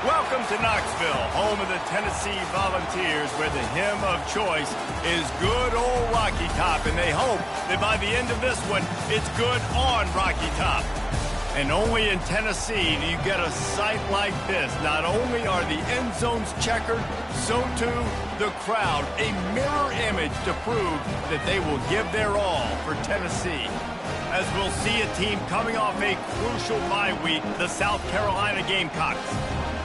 Welcome to Knoxville, home of the Tennessee Volunteers, where the hymn of choice is good old Rocky Top, and they hope that by the end of this one, it's good on Rocky Top. And only in Tennessee do you get a sight like this. Not only are the end zones checkered, so too the crowd, a mirror image to prove that they will give their all for Tennessee. As we'll see a team coming off a crucial bye week, the South Carolina Gamecocks,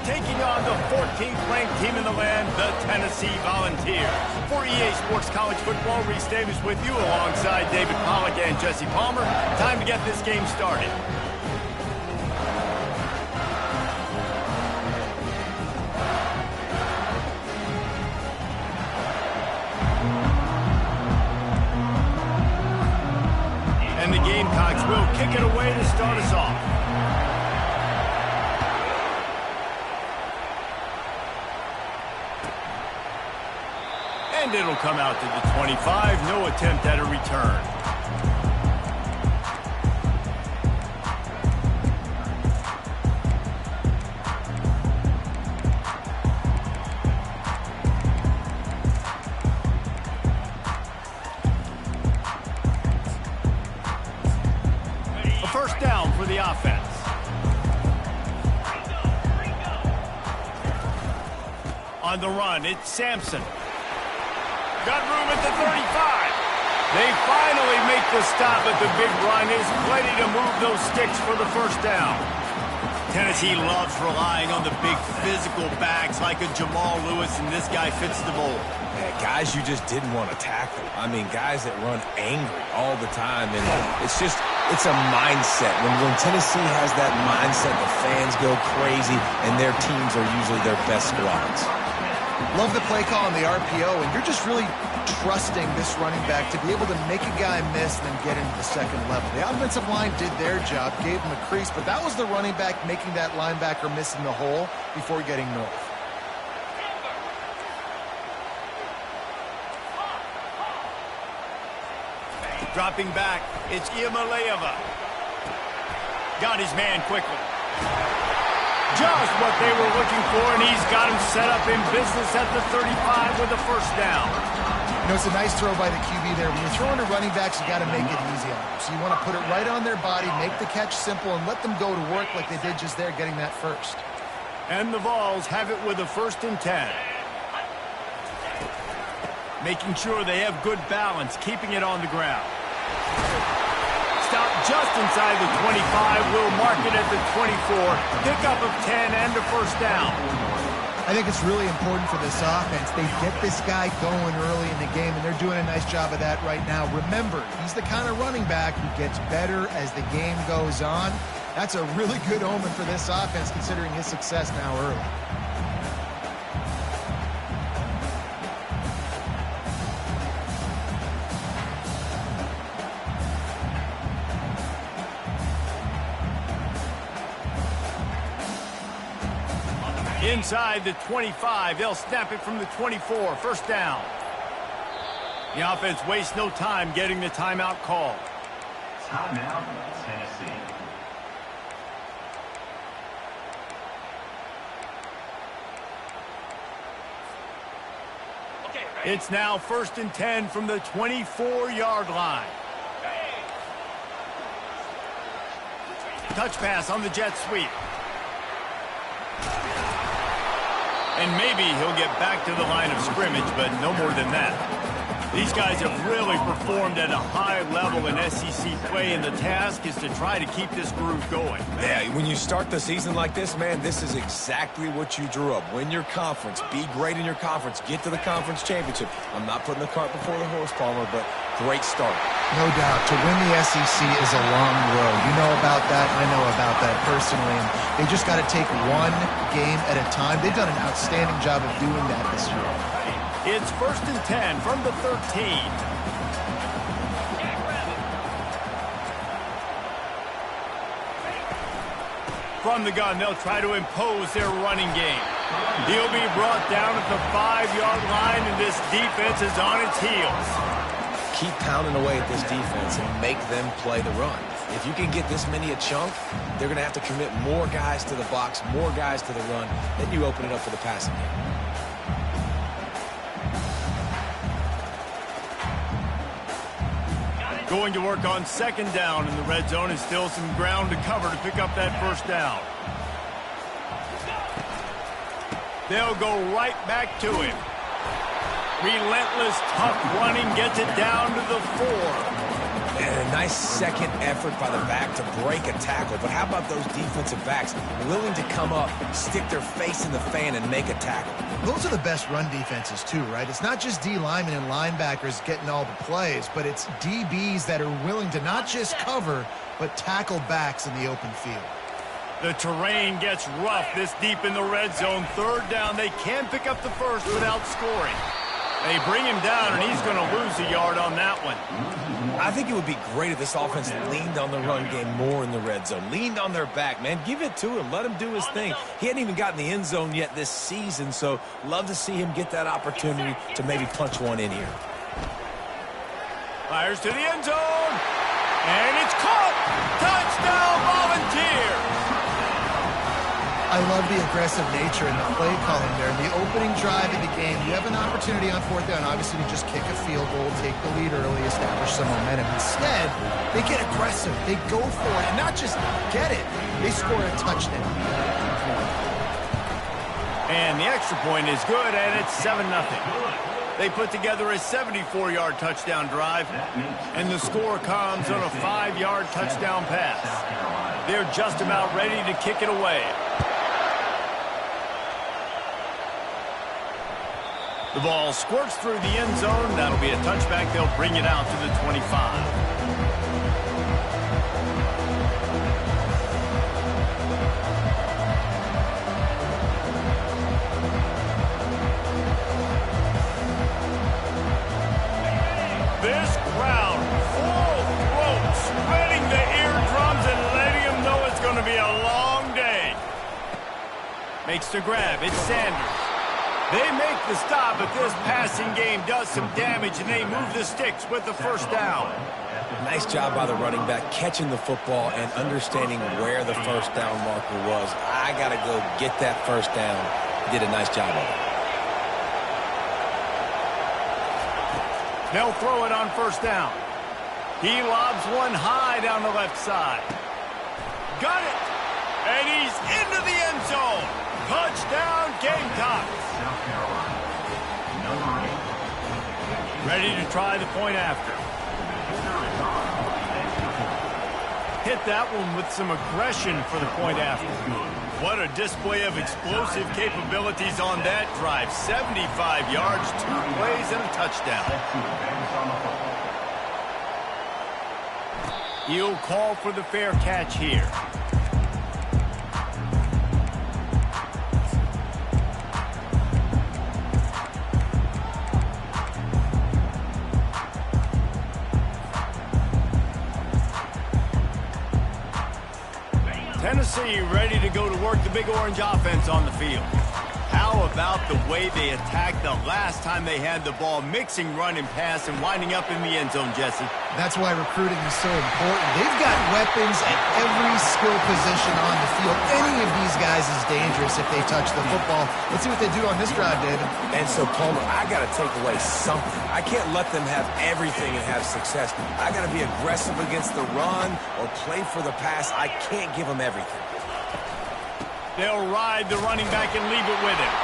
taking on the 14th ranked team in the land, the Tennessee Volunteers. For EA Sports College Football, Reese Davis with you alongside David Pollack and Jesse Palmer. Time to get this game started. And the Gamecocks will kick it away to start us off. And it'll come out to the 25. No attempt at a return. A first down for the offense. On the run, it's Sampson. Got room at the 35. They finally make the stop, but the big run is plenty to move those sticks for the first down. Tennessee loves relying on the big physical backs like a Jamal Lewis, and this guy fits the mold. Yeah, guys you just didn't want to tackle. I mean, guys that run angry all the time, and it's a mindset. When Tennessee has that mindset, the fans go crazy, and their teams are usually their best squads. Love the play call on the RPO, and you're just really trusting this running back to be able to make a guy miss and then get into the second level. The offensive line did their job, gave him a crease, but that was the running back making that linebacker miss in the hole before getting north. Dropping back, it's Iamaleava. Got his man quickly. Just what they were looking for, and he's got him set up in business at the 35 with a first down. You know, it's a nice throw by the QB there. When you're throwing to running backs, you got to make it easy on them. So you want to put it right on their body, make the catch simple, and let them go to work like they did just there, getting that first. And the Vols have it with a 1st and 10. Making sure they have good balance, keeping it on the ground. Stop just inside the 25. We'll mark it at the 24. Pickup of 10 and a first down. I think it's really important for this offense. They get this guy going early in the game, and they're doing a nice job of that right now. Remember, he's the kind of running back who gets better as the game goes on. That's a really good omen for this offense, considering his success now early. Inside the 25, they'll snap it from the 24. First down. The offense wastes no time getting the timeout called. Timeout, Tennessee. It's now 1st and 10 from the 24-yard line. Touch pass on the jet sweep. And maybe he'll get back to the line of scrimmage, but no more than that. These guys have really performed at a high level in SEC play, and the task is to try to keep this groove going. Yeah, when you start the season like this, man, this is exactly what you drew up. Win your conference. Be great in your conference. Get to the conference championship. I'm not putting the cart before the horse, Palmer, but great start. No doubt. To win the SEC is a long road. You know about that. I know about that personally. And they just got to take one game at a time. They've done an outstanding job of doing that this year. It's 1st and 10 from the 13. From the gun, they'll try to impose their running game. He'll be brought down at the 5-yard line, and this defense is on its heels. Keep pounding away at this defense and make them play the run. If you can get this many a chunk, they're going to have to commit more guys to the box, more guys to the run. Then you open it up for the passing game. Going to work on 2nd down in the red zone, and still some ground to cover to pick up that 1st down. They'll go right back to him. Relentless, tough running, gets it down to the 4. And a nice second effort by the back to break a tackle. But how about those defensive backs willing to come up, stick their face in the fan, and make a tackle? Those are the best run defenses, too, right? It's not just D linemen and linebackers getting all the plays, but it's DBs that are willing to not just cover, but tackle backs in the open field. The terrain gets rough this deep in the red zone. 3rd down, they can pick up the 1st without scoring. They bring him down, and he's going to lose a yard on that one. I think it would be great if this offense leaned on the run game more in the red zone. Leaned on their back, man. Give it to him. Let him do his thing. He hadn't even gotten the end zone yet this season, so love to see him get that opportunity to maybe punch one in here. Fires to the end zone, and it's caught. Touchdown, Volunteers. I love the aggressive nature and the play calling there. In the opening drive of the game, you have an opportunity on 4th down, obviously, to just kick a field goal, take the lead early, establish some momentum. Instead, they get aggressive. They go for it, and not just get it. They score a touchdown. And the extra point is good, and it's 7-0. They put together a 74-yard touchdown drive, and the score comes on a 5-yard touchdown pass. They're just about ready to kick it away. The ball squirts through the end zone. That'll be a touchback. They'll bring it out to the 25. This crowd, full throat, spreading the eardrums and letting them know it's going to be a long day. Makes the grab. It's Sanders. They make the stop, but this passing game does some damage, and they move the sticks with the 1st down. Nice job by the running back, catching the football and understanding where the 1st down marker was. I got to go get that 1st down. He did a nice job of it. They'll throw it on 1st down. He lobs one high down the left side. Got it! And he's into the end zone. Touchdown, Gamecocks. Ready to try the point after. Hit that one with some aggression for the point after. What a display of explosive capabilities on that drive. 75 yards, 2 plays, and a touchdown. He'll call for the fair catch here. Tennessee ready to go to work the Big Orange offense on the field. How about the way they attacked the last time they had the ball, mixing run and pass and winding up in the end zone, Jesse? That's why recruiting is so important. They've got weapons at every skill position on the field. Any of these guys is dangerous if they touch the football. Let's see what they do on this drive, David. And so, Palmer, I got to take away something. I can't let them have everything and have success. I got to be aggressive against the run or play for the pass. I can't give them everything. They'll ride the running back and leave it with him.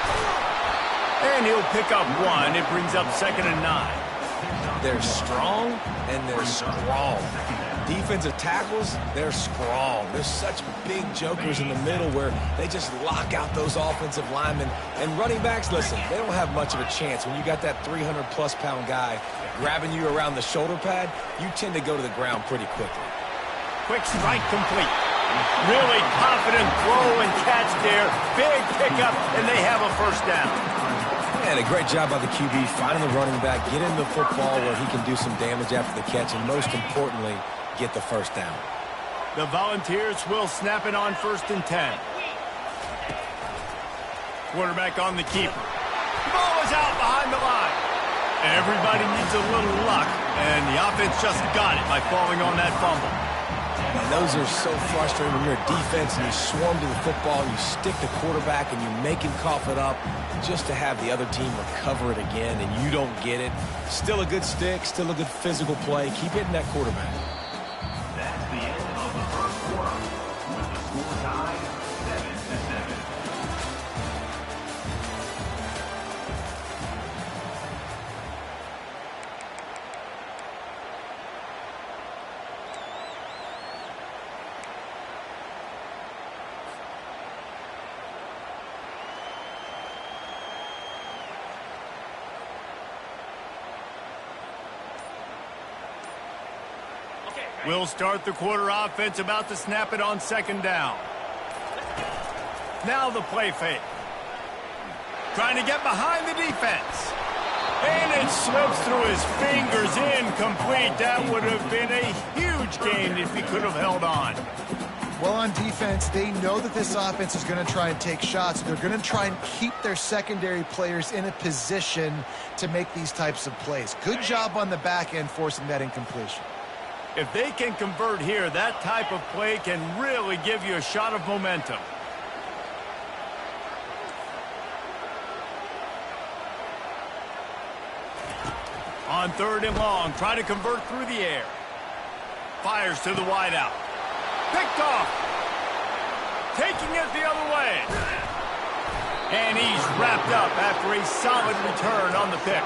And he'll pick up one. It brings up 2nd and 9. They're strong, and they're strong. Defensive tackles, they're strong. There's such big jokers in the middle where they just lock out those offensive linemen. And running backs, listen, they don't have much of a chance. When you got that 300-plus pound guy grabbing you around the shoulder pad, you tend to go to the ground pretty quickly. Quick strike complete. Really confident throw and catch there. Big pickup, and they have a first down. And a great job by the QB finding the running back, get him the football where he can do some damage after the catch, and most importantly, get the first down. The Volunteers will snap it on 1st and 10. Quarterback on the keeper. The ball is out behind the line. Everybody needs a little luck, and the offense just got it by falling on that fumble. And those are so frustrating when you're a defense and you swarm to the football, you stick the quarterback and you make him cough it up just to have the other team recover it again and you don't get it. Still a good stick, still a good physical play. Keep hitting that quarterback. That's the end of the first quarter with the score tied 7-7. We'll start the quarter offense, about to snap it on 2nd down. Now the play fake. Trying to get behind the defense. And it slips through his fingers, incomplete. That would have been a huge gain if he could have held on. Well, on defense, they know that this offense is going to try and take shots. They're going to try and keep their secondary players in a position to make these types of plays. Good job on the back end forcing that incompletion. If they can convert here, that type of play can really give you a shot of momentum. On 3rd and long, try to convert through the air. Fires to the wideout. Picked off. Taking it the other way. And he's wrapped up after a solid return on the pick.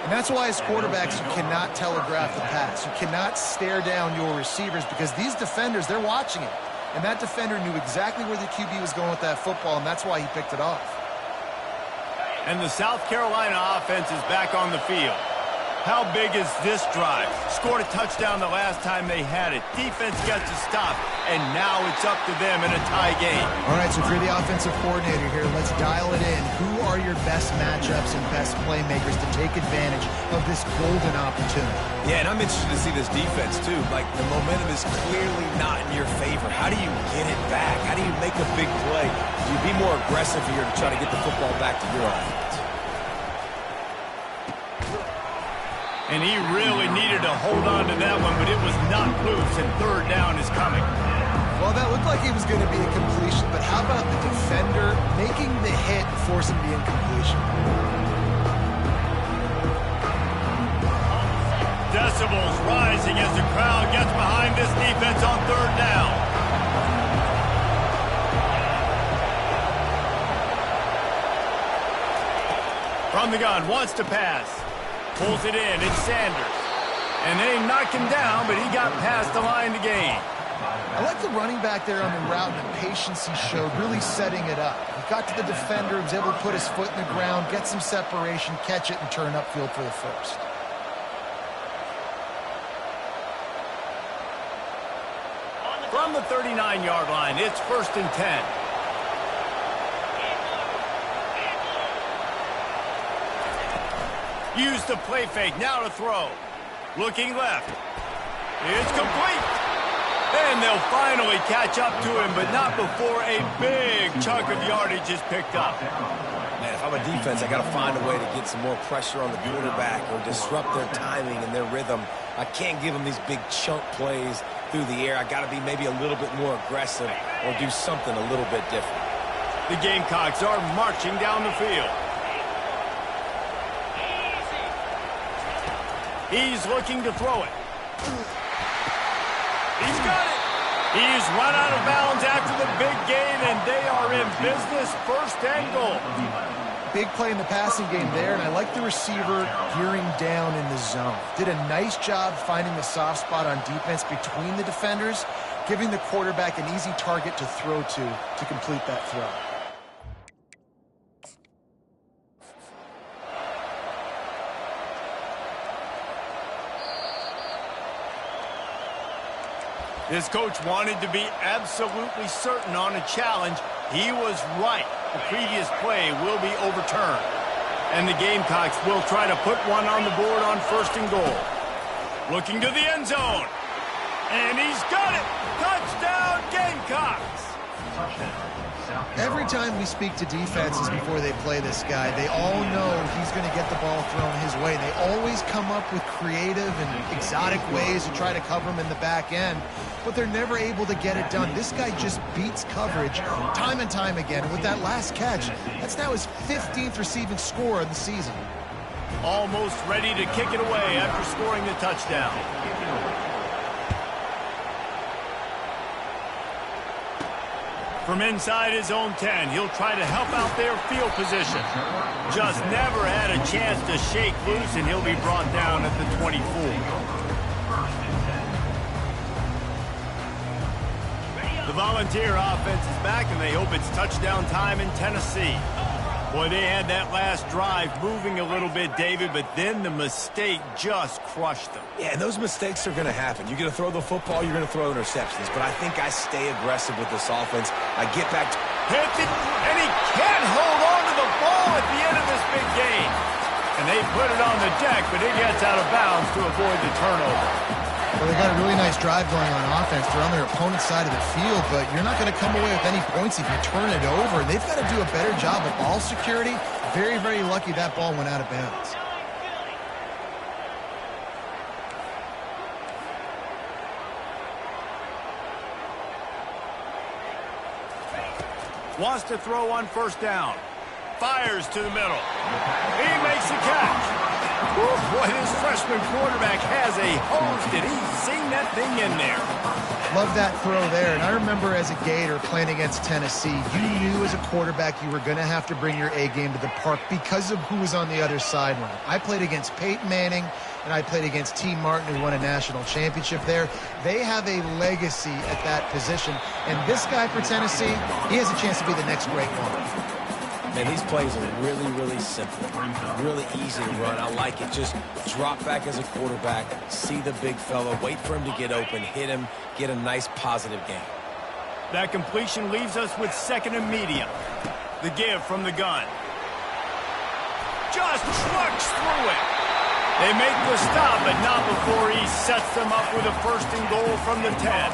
And that's why as quarterbacks, you cannot telegraph the pass. You cannot stare down your receivers because these defenders, they're watching it. And that defender knew exactly where the QB was going with that football, and that's why he picked it off. And the South Carolina offense is back on the field. How big is this drive? Scored a touchdown the last time they had it. Defense got to stop, and now it's up to them in a tie game. All right, so if you're the offensive coordinator here, let's dial it in. Who are your best matchups and best playmakers to take advantage of this golden opportunity? Yeah, and I'm interested to see this defense, too. Like, the momentum is clearly not in your favor. How do you get it back? How do you make a big play? Do you be more aggressive here to try to get the football back to your offense? And he really needed to hold on to that one, but it was not loose, and 3rd down is coming. Well, that looked like it was going to be a completion, but how about the defender making the hit and forcing the incompletion? Decibels rising as the crowd gets behind this defense on 3rd down. From the gun, wants to pass. Pulls it in, it's Sanders. And they knocked him down, but he got past the line to gain. I like the running back there on the route and the patience he showed, really setting it up. He got to the defender, was able to put his foot in the ground, get some separation, catch it, and turn upfield for the first. From the 39-yard line, it's 1st and 10. Use the play fake, now to throw. Looking left. It's complete. And they'll finally catch up to him, but not before a big chunk of yardage is picked up. Man, if I'm a defense, I got to find a way to get some more pressure on the quarterback or disrupt their timing and their rhythm. I can't give them these big chunk plays through the air. I got to be maybe a little bit more aggressive or do something a little bit different. The Gamecocks are marching down the field. He's looking to throw it. He's got it. He's run out of bounds after the big gain, and they are in business. 1st and goal. Big play in the passing game there, and I like the receiver gearing down in the zone. Did a nice job finding the soft spot on defense between the defenders, giving the quarterback an easy target to throw to complete that throw. This coach wanted to be absolutely certain on a challenge. He was right. The previous play will be overturned. And the Gamecocks will try to put one on the board on 1st and goal. Looking to the end zone. And he's got it. Touchdown, Gamecocks. Every time we speak to defenses before they play this guy, they all know he's going to get the ball thrown his way. They always come up with creative and exotic ways to try to cover him in the back end, but they're never able to get it done. This guy just beats coverage time and time again. And with that last catch, that's now his 15th receiving score of the season. Almost ready to kick it away after scoring the touchdown. From inside his own 10, he'll try to help out their field position. Just never had a chance to shake loose, and he'll be brought down at the 24. The Volunteer offense is back, and they hope it's touchdown time in Tennessee. Boy, they had that last drive moving a little bit, David, but then the mistake just crushed them. Yeah, and those mistakes are going to happen. You're going to throw the football, you're going to throw interceptions. But I think I stay aggressive with this offense. I get back to... Hit it, and he can't hold on to the ball at the end of this big game. And they put it on the deck, but it gets out of bounds to avoid the turnover. Well, they got a really nice drive going on offense. They're on their opponent's side of the field, but you're not going to come away with any points if you turn it over. And they've got to do a better job of ball security. Very, very lucky that ball went out of bounds. Wants to throw on 1st down. Fires to the middle. He makes the catch. Boy, this freshman quarterback has a hose. Did he sing that thing in there? Love that throw there. And I remember as a Gator playing against Tennessee, you knew as a quarterback you were going to have to bring your A game to the park because of who was on the other sideline. I played against Peyton Manning, and I played against T. Martin, who won a national championship there. They have a legacy at that position. And this guy for Tennessee, he has a chance to be the next great one. Man, these plays are really, really simple. Really easy to run. I like it. Just drop back as a quarterback, see the big fella, wait for him to get open, hit him, get a nice positive gain. That completion leaves us with 2nd and medium. The give from the gun. Just trucks through it. They make the stop, but not before he sets them up with a 1st and goal from the 10.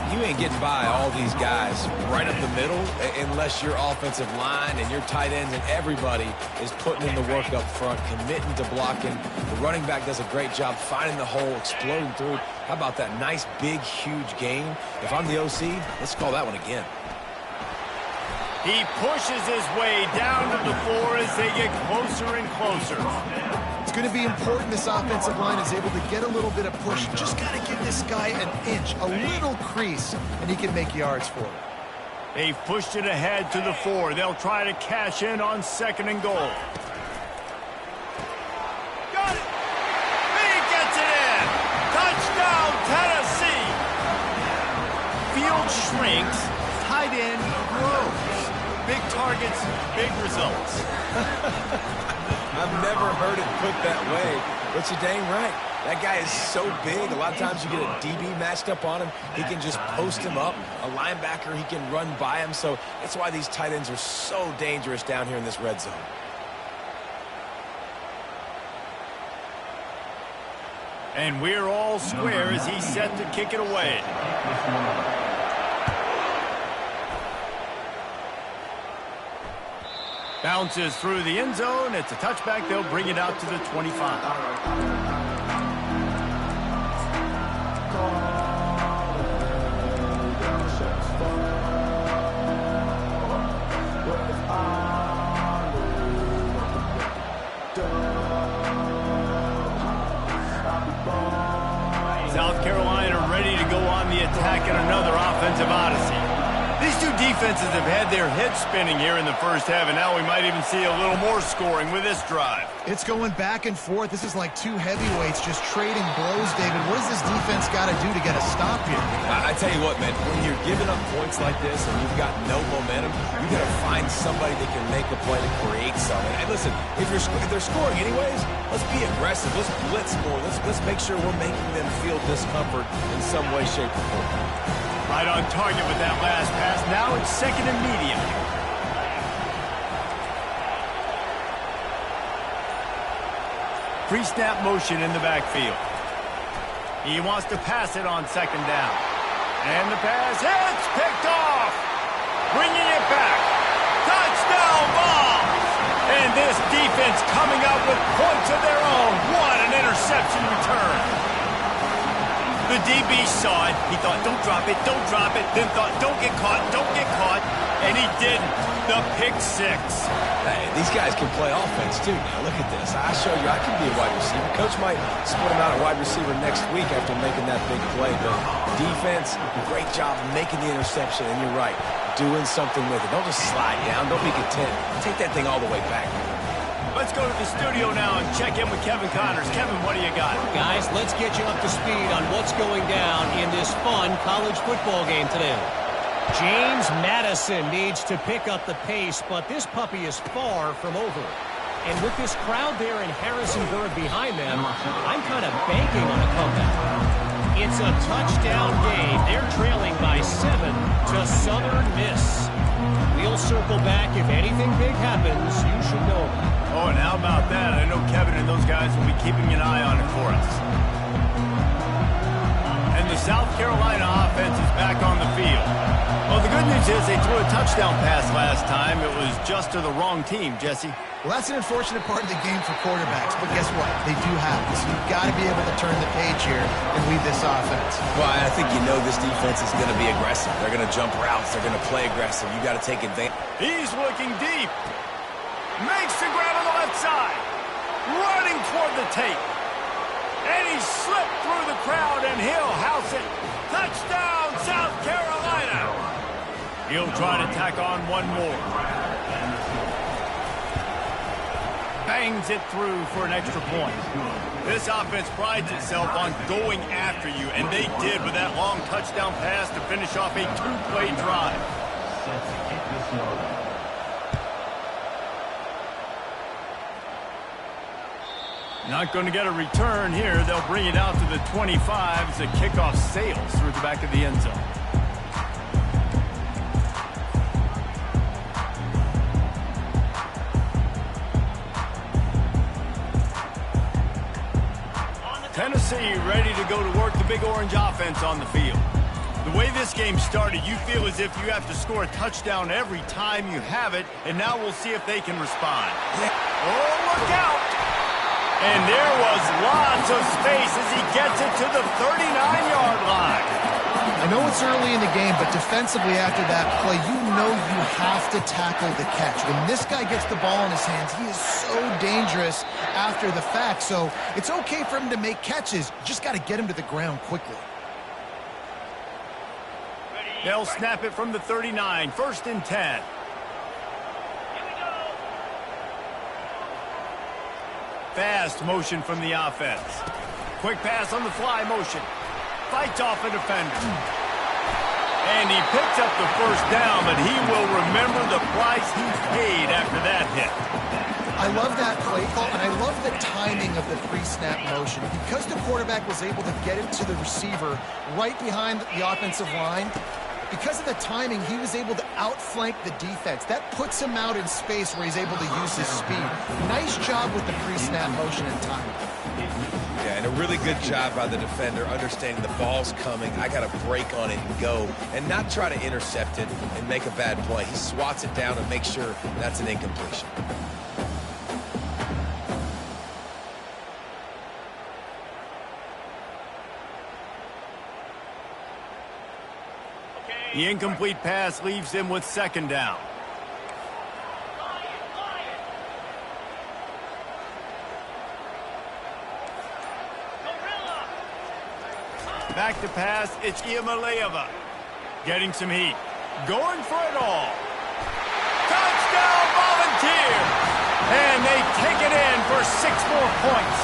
You ain't getting by all these guys right up the middle unless your offensive line and your tight ends and everybody is putting in the work up front, committing to blocking. The running back does a great job finding the hole, exploding through. How about that nice, big, huge gain? If I'm the OC, let's call that one again. He pushes his way down to the floor as they get closer and closer. It's going to be important this offensive line is able to get a little bit of push. Just got to give this guy an inch, a little crease, and he can make yards for it. They've pushed it ahead to the 4. They'll try to cash in on 2nd and goal. Got it! He gets it in! Touchdown, Tennessee! Field shrinks, tight end grows. Big targets, big results. I've never heard it put that way, but you're dang right. That guy is so big. A lot of times you get a DB matched up on him. He can just post him up. A linebacker, he can run by him. So that's why these tight ends are so dangerous down here in this red zone. And we're all square as he's set to kick it away. Bounces through the end zone. It's a touchback. They'll bring it out to the 25. South Carolina ready to go on the attack in another offensive odyssey. These two defenses have had their heads spinning here in the first half, and now we might even see a little more scoring with this drive. It's going back and forth. This is like two heavyweights just trading blows, David. What does this defense got to do to get a stop here? I tell you what, man, when you're giving up points like this and you've got no momentum, you got to find somebody that can make a play to create something. And listen, if they're scoring anyways, let's be aggressive. Let's blitz more. Let's make sure we're making them feel discomfort in some way, shape, or form. Right on target with that last pass. Now it's second and medium. Pre-snap motion in the backfield. He wants to pass it on second down. And the pass hits, picked off. Bringing it back. Touchdown ball. And this defense coming up with points of their own. What an interception return. The DB saw it. He thought, don't drop it, don't drop it. Then thought, don't get caught, don't get caught. And he didn't. The pick six. Hey, these guys can play offense too now. Look at this. I showed you I can be a wide receiver. Coach might split him out at wide receiver next week after making that big play. But defense, great job making the interception. And you're right, doing something with it. Don't just slide down. Don't be content. Take that thing all the way back. Let's go to the studio now and check in with Kevin Connors. Kevin, what do you got? Guys, let's get you up to speed on what's going down in this fun college football game today. James Madison needs to pick up the pace, but this puppy is far from over. And with this crowd there in Harrisonburg behind them, I'm kind of banking on a comeback. It's a touchdown game. They're trailing by 7 to Southern Miss. We'll circle back if anything big happens. You should know that. Oh, and how about that? I know Kevin and those guys will be keeping an eye on it for us. And the South Carolina offense is back on the field. Well, the good news is they threw a touchdown pass last time. It was just to the wrong team, Jesse. Well, that's an unfortunate part of the game for quarterbacks, but guess what? They do have this. You've got to be able to turn the page here and lead this offense. Well, I think you know this defense is going to be aggressive. They're going to jump routes. They're going to play aggressive. You got to take advantage. He's looking deep. Makes the grab on the left side. Running toward the tape. And he slipped through the crowd, and he'll house it. Touchdown, South Carolina. He'll try to tack on one more. Bangs it through for an extra point. This offense prides itself on going after you, and they did with that long touchdown pass to finish off a two-play drive. Not going to get a return here. They'll bring it out to the 25 as the kickoff sails through the back of the end zone. Tennessee ready to go to work the Big Orange offense on the field. The way this game started, you feel as if you have to score a touchdown every time you have it, and now we'll see if they can respond. Oh, look out! And there was lots of space as he gets it to the 39-yard line. I know it's early in the game, but defensively after that play, you know you have to tackle the catch. When this guy gets the ball in his hands, he is so dangerous after the fact. So it's okay for him to make catches. You just got to get him to the ground quickly. They'll snap it from the 39, 1st and 10. Fast motion from the offense. Quick pass on the fly motion. Fights off a defender. And he picks up the first down, but he will remember the price he paid after that hit. I love that play call, and I love the timing of the pre-snap motion. Because the quarterback was able to get it to the receiver right behind the offensive line, because of the timing, he was able to outflank the defense. That puts him out in space where he's able to use his speed. Nice job with the pre-snap motion and timing. Yeah, and a really good job by the defender understanding the ball's coming. I got to break on it and go and not try to intercept it and make a bad play. He swats it down and makes sure that's an incompletion. The incomplete pass leaves him with 2nd down. Back to pass, it's Iamaleava getting some heat. Going for it all. Touchdown, Volunteers! And they take it in for 6 more points.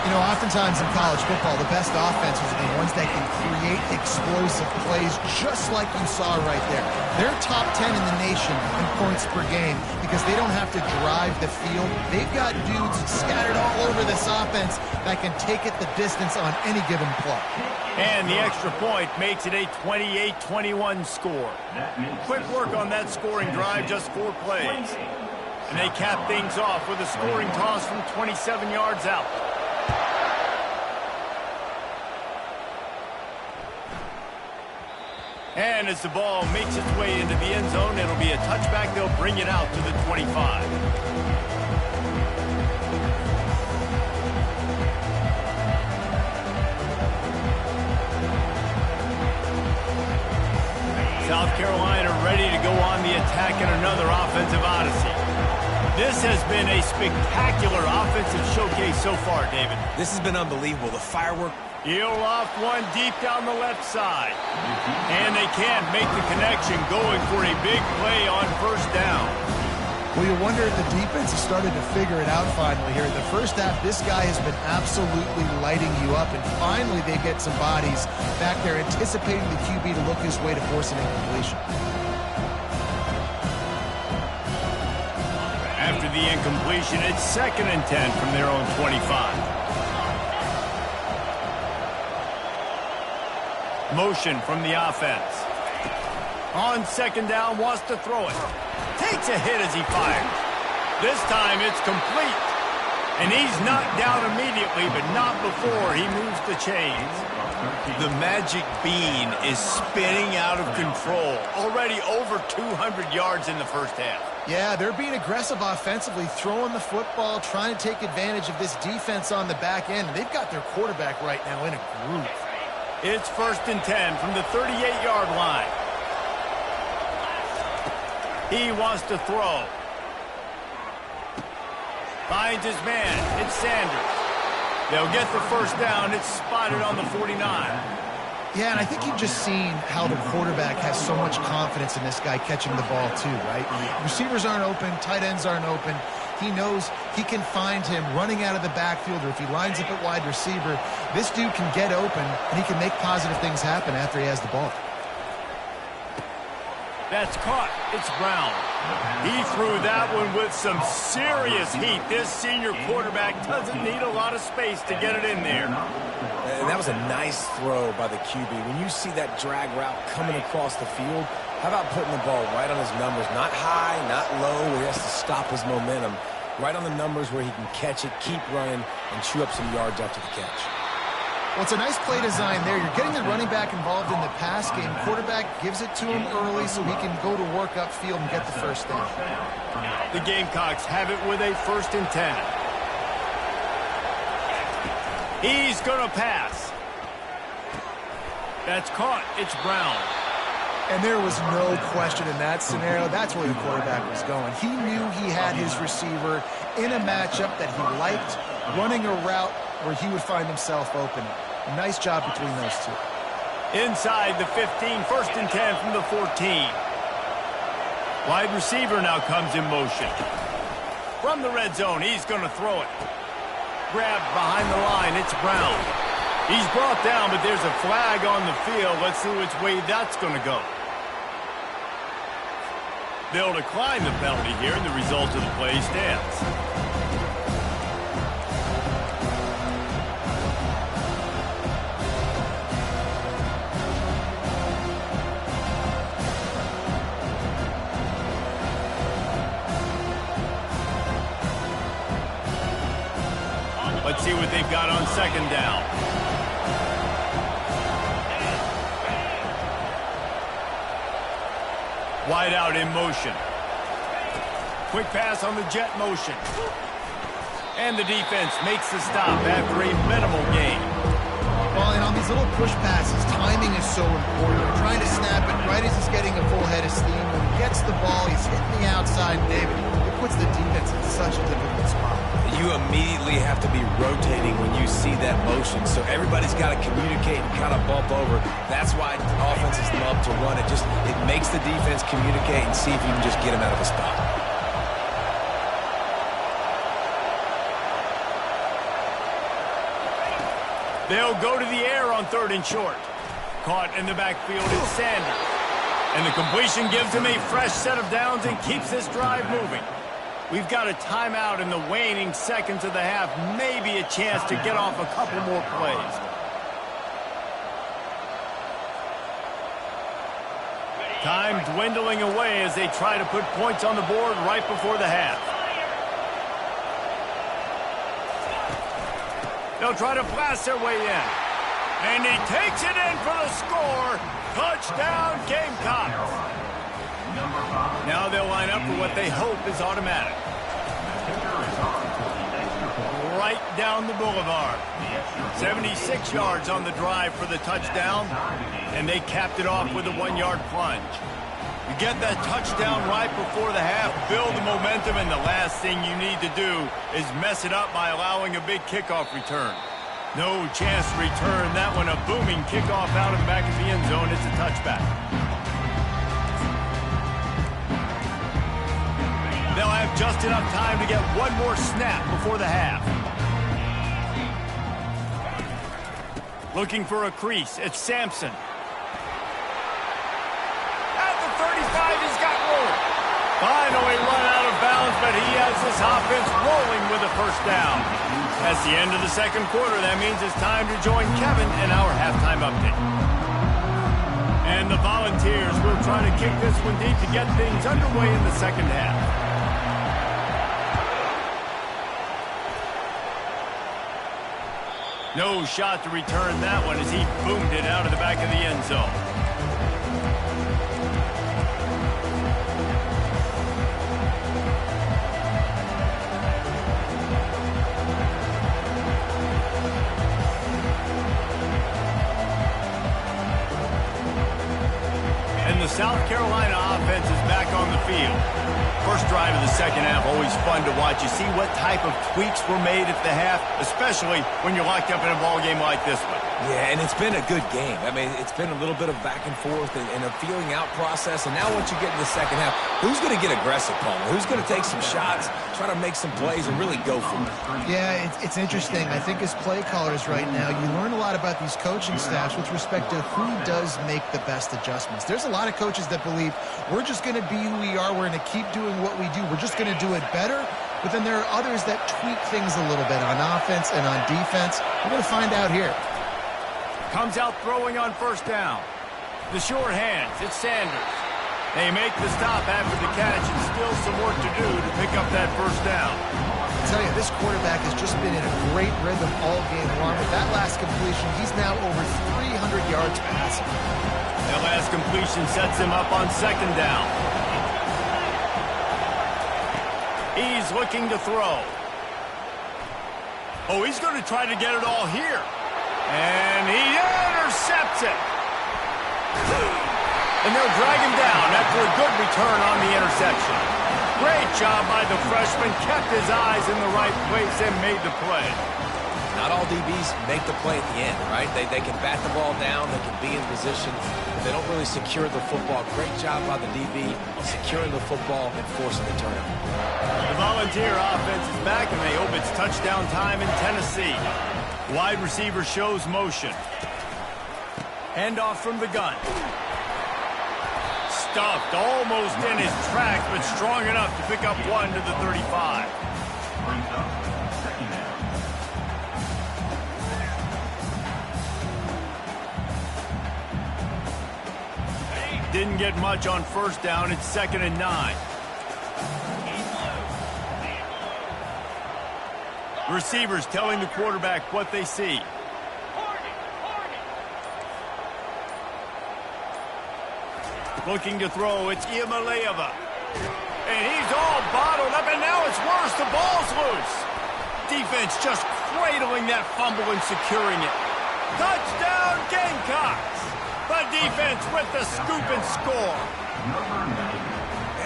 You know, oftentimes in college football, the best offenses are the ones that can create explosive plays just like you saw right there. They're top 10 in the nation in points per game because they don't have to drive the field. They've got dudes scattered all over this offense that can take it the distance on any given play. And the extra point makes it a 28-21 score. Quick work on that scoring drive, just 4 plays. And they cap things off with a scoring toss from 27 yards out. And as the ball makes its way into the end zone, it'll be a touchback. They'll bring it out to the 25. South Carolina ready to go on the attack in another offensive odyssey. This has been a spectacular offensive showcase so far, David. This has been unbelievable. The firework. He'll off one deep down the left side. And they can't make the connection, going for a big play on first down. Well, you wonder if the defense has started to figure it out finally here. In the first half, this guy has been absolutely lighting you up, and finally they get some bodies back there anticipating the QB to look his way to force an incompletion. After the incompletion, it's 2nd and 10 from their own 25. Motion from the offense. On 2nd down, wants to throw it. Takes a hit as he fires. This time it's complete. And he's knocked down immediately, but not before he moves the chains. The magic bean is spinning out of control. Already over 200 yards in the first half. Yeah, they're being aggressive offensively, throwing the football, trying to take advantage of this defense on the back end. They've got their quarterback right now in a groove. It's 1st and 10 from the 38-yard line. He wants to throw. Finds his man. It's Sanders. They'll get the first down. It's spotted on the 49. Yeah, and I think you've just seen how the quarterback has so much confidence in this guy catching the ball too, right? Receivers aren't open. Tight ends aren't open. He knows he can find him running out of the backfield, or if he lines up at wide receiver, this dude can get open, and he can make positive things happen after he has the ball. That's caught. It's Brown. He threw that one with some serious heat. This senior quarterback doesn't need a lot of space to get it in there. And that was a nice throw by the QB. When you see that drag route coming across the field, how about putting the ball right on his numbers? Not high, not low, where he has to stop his momentum. Right on the numbers where he can catch it, keep running, and chew up some yards after the catch. Well, it's a nice play design there. You're getting the running back involved in the pass game. Quarterback gives it to him early so he can go to work upfield and get the first down. The Gamecocks have it with a 1st and 10. He's going to pass. That's caught. It's Brown. And there was no question in that scenario. That's where the quarterback was going. He knew he had his receiver in a matchup that he liked, running a route where he would find himself open. Nice job between those two. Inside the 15, 1st and 10 from the 14. Wide receiver now comes in motion. From the red zone, he's going to throw it. Grabbed behind the line, it's Brown. He's brought down, but there's a flag on the field. Let's see which way that's going to go. They'll decline the penalty here, and the result of the play stands. Let's see what they've got on 2nd down. Wide out in motion. Quick pass on the jet motion. And the defense makes the stop after a minimal gain. Well, and on these little push passes, timing is so important. You're trying to snap it right as he's getting a full head of steam. When he gets the ball, he's hitting the outside, David. It puts the defense in such a difficult spot. You you immediately have to be rotating when you see that motion. So everybody's got to communicate and kind of bump over. That's why offenses love to run it. It makes the defense communicate and see if you can just get him out of a spot. They'll go to the air on 3rd and short. Caught in the backfield is Sanders. And the completion gives him a fresh set of downs and keeps this drive moving. We've got a timeout in the waning seconds of the half. Maybe a chance to get off a couple more plays. Time dwindling away as they try to put points on the board right before the half. They'll try to blast their way in. And he takes it in for the score. Touchdown, Gamecocks. Now they'll line up for what they hope is automatic. Right down the boulevard. 76 yards on the drive for the touchdown. And they capped it off with a 1-yard plunge. You get that touchdown right before the half, build the momentum, and the last thing you need to do is mess it up by allowing a big kickoff return. No chance to return that one. A booming kickoff out of the back of the end zone. It's a touchback. They'll have just enough time to get one more snap before the half. Looking for a crease. It's Sampson. At the 35, he's got room. Finally run out of bounds, but he has this offense rolling with a first down. That's the end of the second quarter. That means it's time to join Kevin in our halftime update. And the Volunteers will try to kick this one deep to get things underway in the second half. No shot to return that one as he boomed it out of the back of the end zone. And the South Carolina offense is back on the field. First drive of the second half, always fun to watch. You see what type of tweaks were made at the half, especially when you're locked up in a ball game like this one. Yeah, and it's been a good game. I mean, it's been a little bit of back and forth and a feeling out process. And now once you get in the second half, who's going to get aggressive, Palmer? Who's going to take some shots, try to make some plays, and really go for it? Yeah, it's interesting. I think as play callers right now, you learn a lot about these coaching staffs with respect to who does make the best adjustments. There's a lot of coaches that believe we're just going to be who we are. We're going to keep doing what we do. We're just going to do it better. But then there are others that tweak things a little bit on offense and on defense. We're going to find out here. Comes out throwing on first down. The short hands, it's Sanders. They make the stop after the catch and still some work to do to pick up that first down. I tell you, this quarterback has just been in a great rhythm all game long. With that last completion, he's now over 300 yards passing. That last completion sets him up on second down. He's looking to throw. Oh, he's going to try to get it all here. And he intercepts it. And they'll drag him down after a good return on the interception. Great job by the freshman. Kept his eyes in the right place and made the play. Not all DBs make the play at the end, right? They can bat the ball down. They can be in position. They don't really secure the football. Great job by the DB on securing the football and forcing the turnover. The Volunteer offense is back, and they hope it's touchdown time in Tennessee. Wide receiver shows motion. Handoff from the gun. Stuffed almost in his tracks, but strong enough to pick up one to the 35. Brings up second down. Didn't get much on first down. It's 2nd and 9. Receivers telling the quarterback what they see. Looking to throw, it's Iamaleava. And he's all bottled up, and now it's worse. The ball's loose. Defense just cradling that fumble and securing it. Touchdown, Gamecocks. The defense with the scoop and score.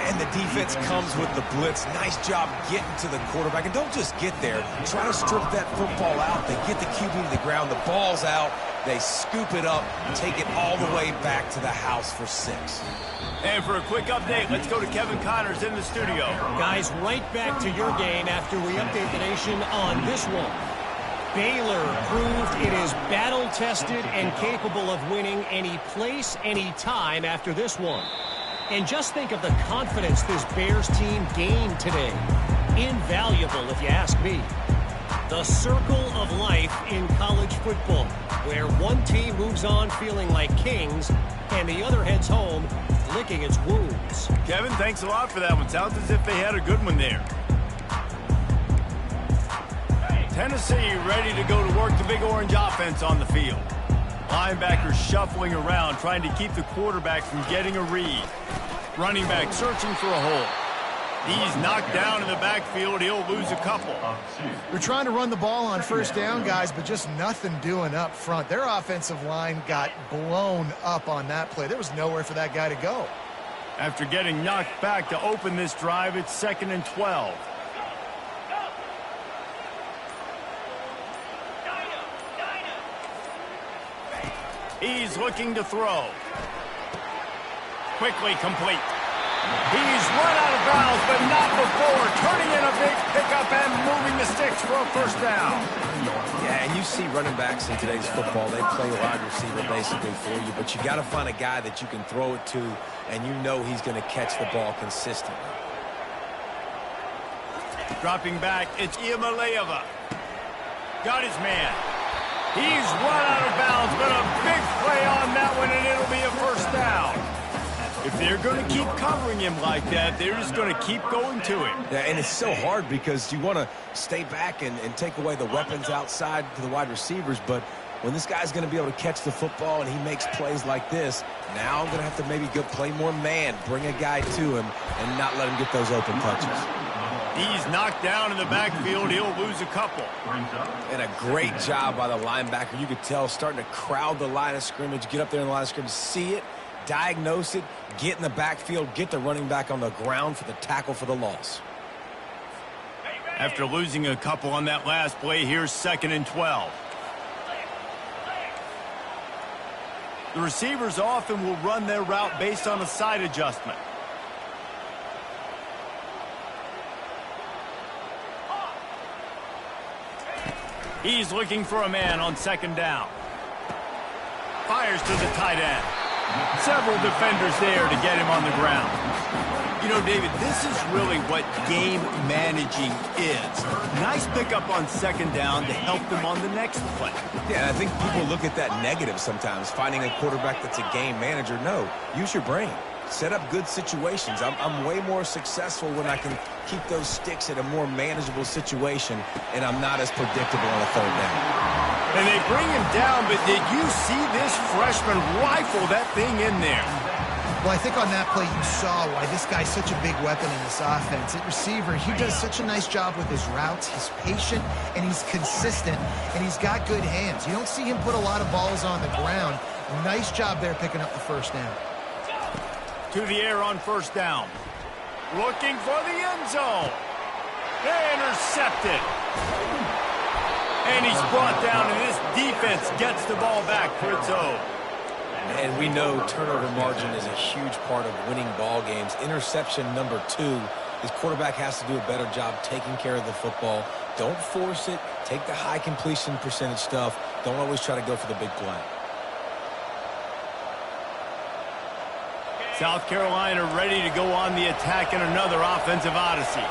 And the defense comes with the blitz. Nice job getting to the quarterback. And don't just get there. Try to strip that football out. They get the QB to the ground. The ball's out. They scoop it up, take it all the way back to the house for 6. And for a quick update, let's go to Kevin Connors in the studio. Guys, right back to your game after we update the nation on this one. Baylor proved it is battle-tested and capable of winning any place, any time after this one. And just think of the confidence this Bears team gained today. Invaluable, if you ask me. The circle of life in college football, where one team moves on feeling like kings and the other heads home licking its wounds. Kevin, thanks a lot for that one. Sounds as if they had a good one there. Tennessee ready to go to work the Big Orange offense on the field. Linebackers shuffling around, trying to keep the quarterback from getting a read. Running back searching for a hole. He's knocked down in the backfield. He'll lose a couple. They're trying to run the ball on first down, guys, but just nothing doing up front. Their offensive line got blown up on that play. There was nowhere for that guy to go. After getting knocked back to open this drive, it's 2nd and 12. He's looking to throw. Quickly complete. He's run out of bounds, but not before. Turning in a big pickup and moving the sticks for a first down. Yeah, and you see running backs in today's football. They play wide receiver basically for you, but you got to find a guy that you can throw it to, and you know he's going to catch the ball consistently. Dropping back, it's Iamaleava. Got his man. He's run out of bounds, but a big play on that one, and it'll be a first down. If they're going to keep covering him like that, they're just going to keep going to him. Yeah, and it's so hard because you want to stay back and take away the weapons outside to the wide receivers, but when this guy's going to be able to catch the football and he makes plays like this, now I'm going to have to maybe go play more man, bring a guy to him, and not let him get those open touches. He's knocked down in the backfield. He'll lose a couple. And a great job by the linebacker. You could tell starting to crowd the line of scrimmage, get up there in the line of scrimmage, see it, diagnose it, get in the backfield, get the running back on the ground for the tackle for the loss. After losing a couple on that last play, here's 2nd and 12. The receivers often will run their route based on a side adjustment. He's looking for a man on 2nd down. Fires to the tight end. Several defenders there to get him on the ground. You know, David, this is really what game managing is. Nice pickup on 2nd down to help them on the next play. Yeah, I think people look at that negative sometimes, finding a quarterback that's a game manager. No, use your brain. Set up good situations. I'm way more successful when I can keep those sticks at a more manageable situation, and I'm not as predictable on a 3rd down. And they bring him down, but did you see this freshman rifle that thing in there? Well, I think on that play you saw why this guy's such a big weapon in this offense. At receiver, he does such a nice job with his routes. He's patient, and he's consistent, and he's got good hands. You don't see him put a lot of balls on the ground. Nice job there picking up the first down. To the air on 1st down. Looking for the end zone. Intercepted. And he's brought down, and this defense gets the ball back for its own. And we know turnover margin is a huge part of winning ball games. Interception number 2. His quarterback has to do a better job taking care of the football. Don't force it. Take the high completion percentage stuff. Don't always try to go for the big play. South Carolina ready to go on the attack in another offensive odyssey.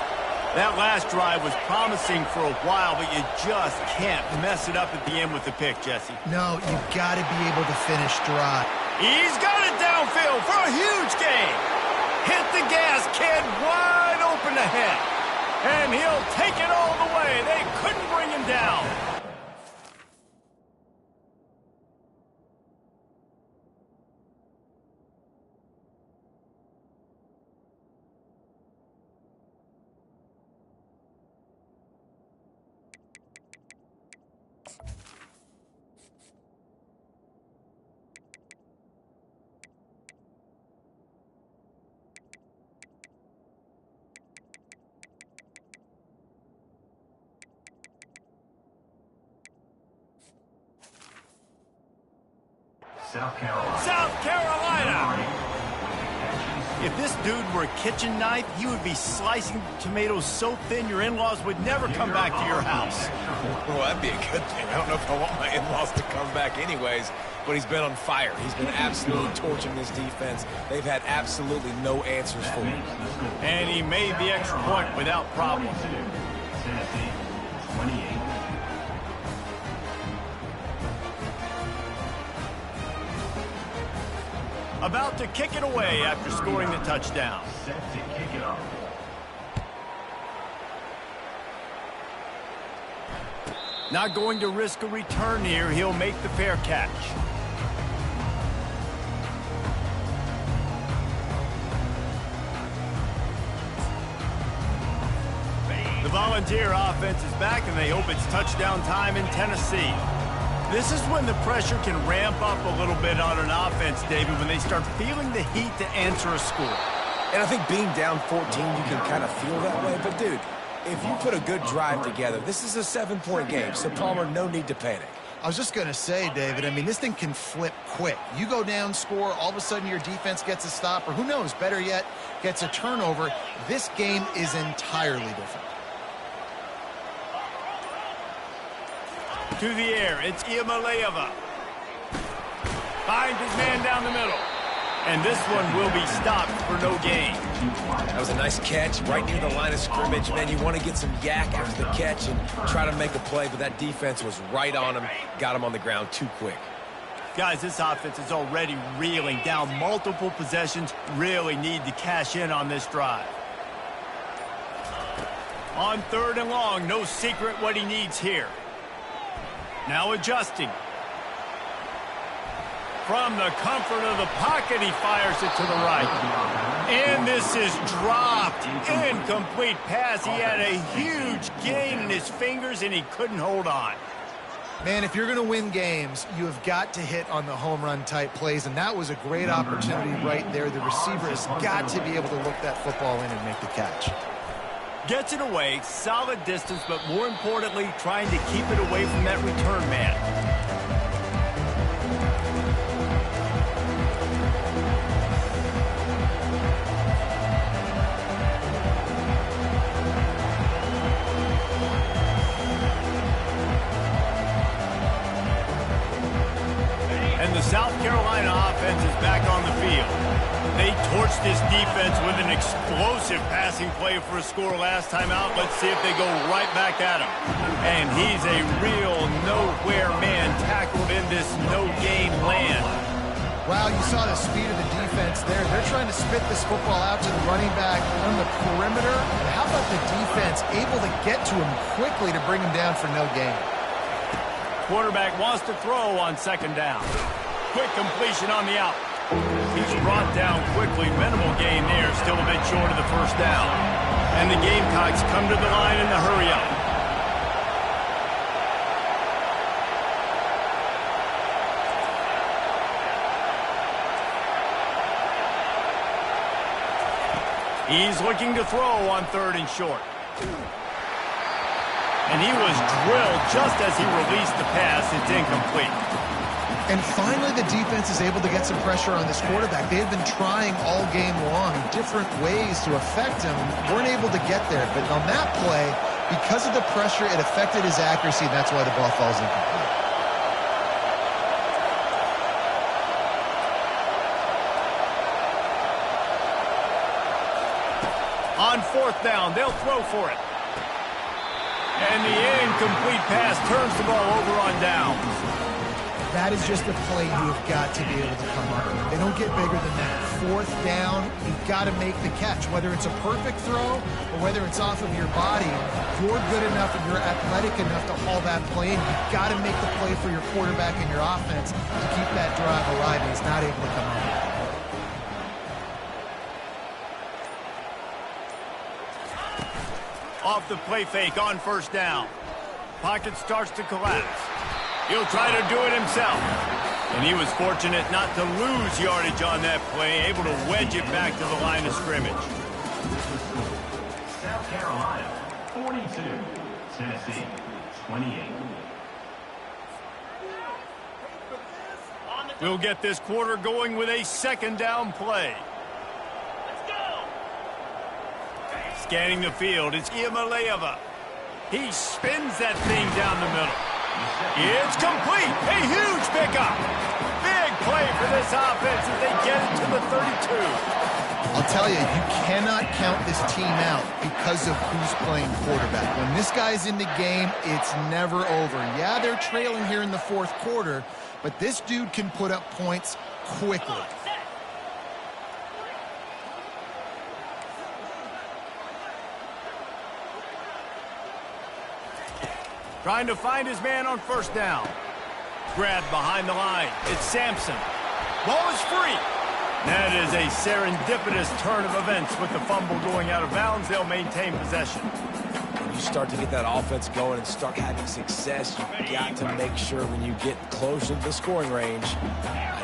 That last drive was promising for a while, but you just can't mess it up at the end with the pick, Jesse. No, you've got to be able to finish dry. He's got it downfield for a huge gain. Hit the gas, kid, wide open ahead. And he'll take it all the way. They couldn't bring him down. South Carolina. South Carolina! With the catches. If this dude were a kitchen knife, he would be slicing tomatoes so thin your in-laws would never come back to your house. Well, that'd be a good thing. I don't know if I want my in-laws to come back anyways, but he's been on fire. He's been absolutely torching this defense. They've had absolutely no answers for him. And he made the extra point without problem. Tennessee, 28. About to kick it away after scoring the touchdown. Set to kick it off. Not going to risk a return here. He'll make the fair catch. The Volunteer offense is back, and they hope it's touchdown time in Tennessee. This is when the pressure can ramp up a little bit on an offense, David, when they start feeling the heat to answer a score. And I think being down 14, you can kind of feel that way. But, dude, if you put a good drive together, this is a 7-point game. So, Palmer, no need to panic. I was just going to say, David, I mean, this thing can flip quick. You go down, score, all of a sudden your defense gets a stop, or who knows, better yet, gets a turnover. This game is entirely different. To the air, it's Iamaleava. Finds his man down the middle. And this one will be stopped for no gain. That was a nice catch right near the line of scrimmage. Man, you want to get some yak after the catch and try to make a play, but that defense was right on him, got him on the ground too quick. Guys, this offense is already reeling, down multiple possessions, really need to cash in on this drive. On 3rd and long, no secret what he needs here. Now adjusting. From the comfort of the pocket, he fires it to the right. And this is dropped. Incomplete pass. He had a huge gain in his fingers, and he couldn't hold on. Man, if you're going to win games, you have got to hit on the home run type plays, and that was a great opportunity right there. The receiver has got to be able to look that football in and make the catch. Gets it away, solid distance, but more importantly, trying to keep it away from that return man. And the South Carolina offense is back on the field. They torched this defense with an explosive passing play for a score last time out. Let's see if they go right back at him. And he's a real nowhere man tackled in this no-game land. Wow, you saw the speed of the defense there. They're trying to spit this football out to the running back on the perimeter. And how about the defense able to get to him quickly to bring him down for no gain? Quarterback wants to throw on 2nd down. Quick completion on the out. He's brought down quickly. Minimal gain there. Still a bit short of the 1st down. And the Gamecocks come to the line in the hurry-up. He's looking to throw on 3rd and short. And he was drilled just as he released the pass. It's incomplete. And finally, the defense is able to get some pressure on this quarterback. They had been trying all game long different ways to affect him. Weren't able to get there. But on that play, because of the pressure, it affected his accuracy, and that's why the ball falls incomplete. On 4th down, they'll throw for it. And the incomplete pass turns the ball over on downs. That is just a play you have got to be able to come up with. They don't get bigger than that. 4th down, you've got to make the catch. Whether it's a perfect throw or whether it's off of your body, you're good enough and you're athletic enough to haul that play in. You've got to make the play for your quarterback and your offense to keep that drive alive, and he's not able to come up with it. Off the play fake on 1st down. Pocket starts to collapse. He'll try to do it himself. And he was fortunate not to lose yardage on that play, able to wedge it back to the line of scrimmage. South Carolina, 42. Tennessee, 28. On the We'll get this quarter going with a second down play. Scanning the field, it's Iamaleava. He spins that thing down the middle. It's complete. A huge pickup. Big play for this offense as they get it to the 32. I'll tell you, you cannot count this team out because of who's playing quarterback. When this guy's in the game, it's never over. Yeah, they're trailing here in the fourth quarter, but this dude can put up points quickly. Trying to find his man on first down. Grabbed behind the line. It's Sampson. Ball is free. That is a serendipitous turn of events with the fumble going out of bounds. They'll maintain possession. When you start to get that offense going and start having success, you've got to make sure when you get closer to the scoring range,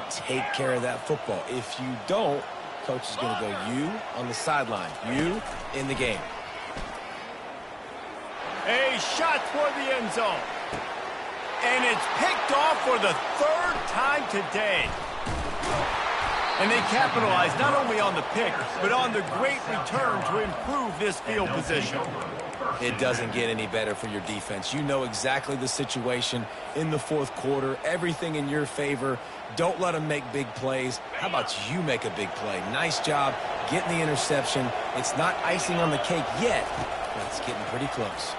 take care of that football. If you don't, coach is going to go you on the sideline, you in the game. A shot toward the end zone. And it's picked off for the third time today. And they capitalize not only on the pick, but on the great return to improve this field position. It doesn't get any better for your defense. You know exactly the situation in the fourth quarter. Everything in your favor. Don't let them make big plays. How about you make a big play? Nice job getting the interception. It's not icing on the cake yet, but it's getting pretty close.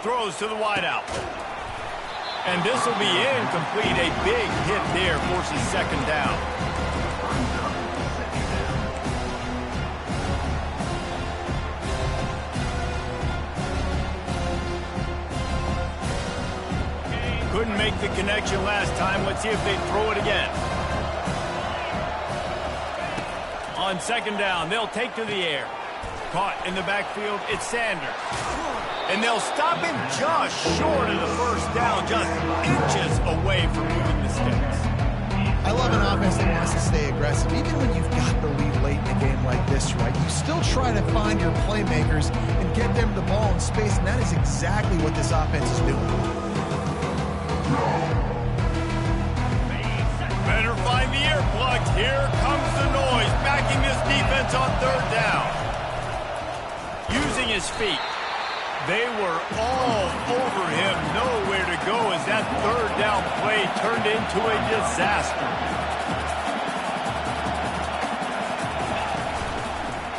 Throws to the wideout. And this will be incomplete. A big hit there forces second down. Couldn't make the connection last time. Let's see if they throw it again. On second down, they'll take to the air. Caught in the backfield, it's Sanders. And they'll stop him just short of the first down, just inches away from moving the sticks. I love an offense that wants to stay aggressive. Even when you've got the lead late in a game like this, right, you still try to find your playmakers and get them the ball in space, and that is exactly what this offense is doing. Better find the earplugs. Here comes the noise, backing this defense on third down. Using his feet. They were all over him, nowhere to go as that third down play turned into a disaster.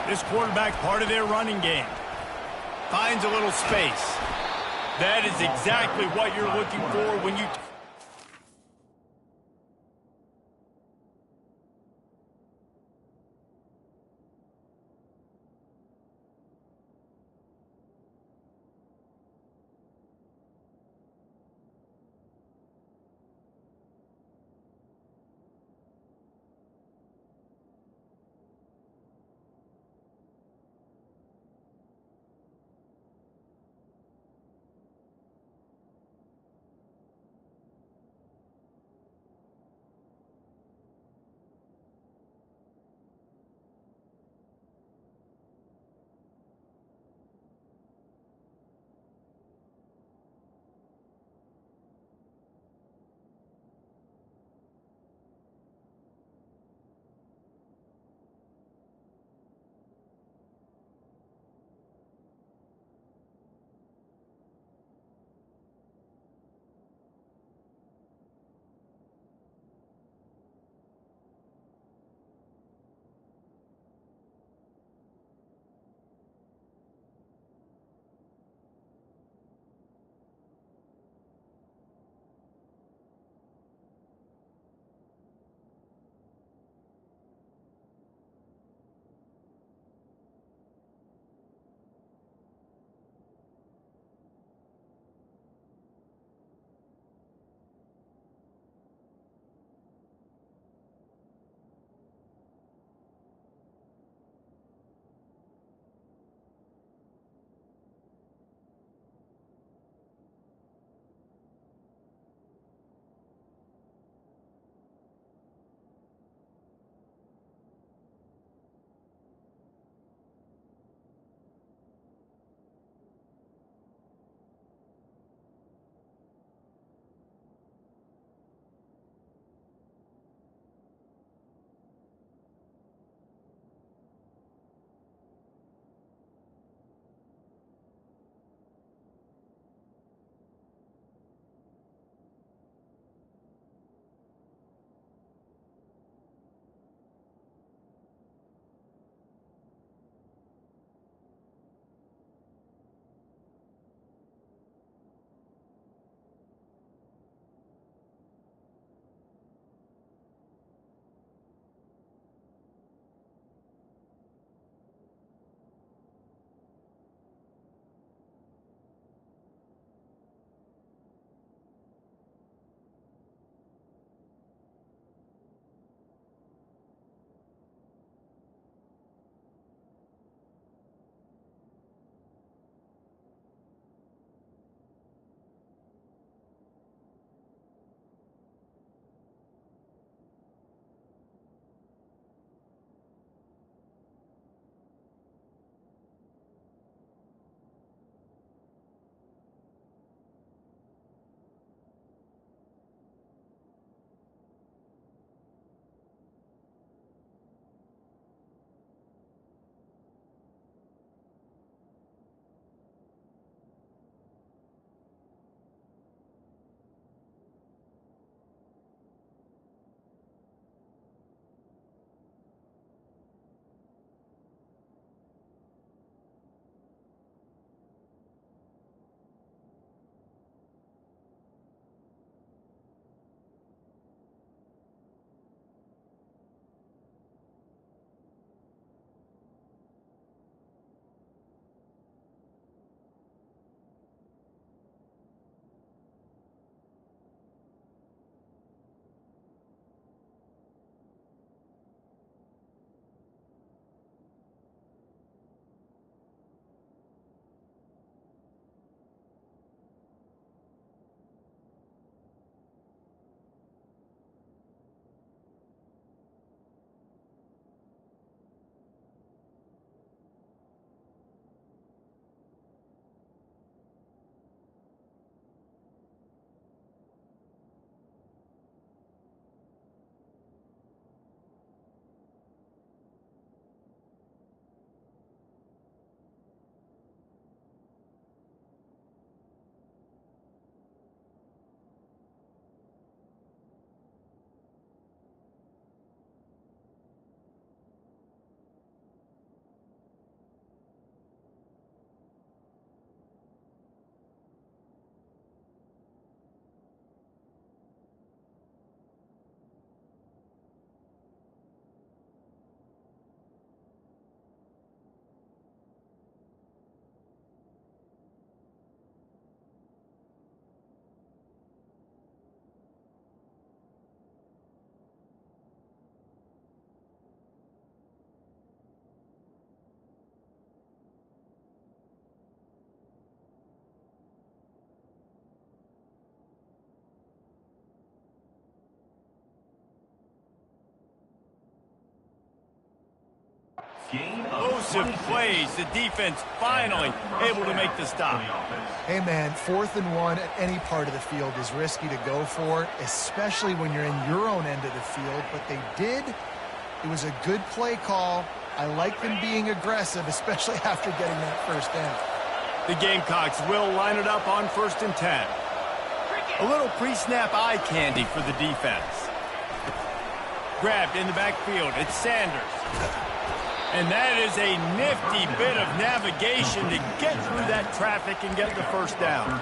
This quarterback, part of their running game, finds a little space. That is exactly what you're looking for when you... explosive plays. The defense finally able to make the stop. Hey, man, 4th and 1 at any part of the field is risky to go for, especially when you're in your own end of the field. But they did. It was a good play call. I like them being aggressive, especially after getting that first down. The Gamecocks will line it up on 1st and 10. A little pre-snap eye candy for the defense. Grabbed in the backfield. It's Sanders. And that is a nifty bit of navigation to get through that traffic and get the first down.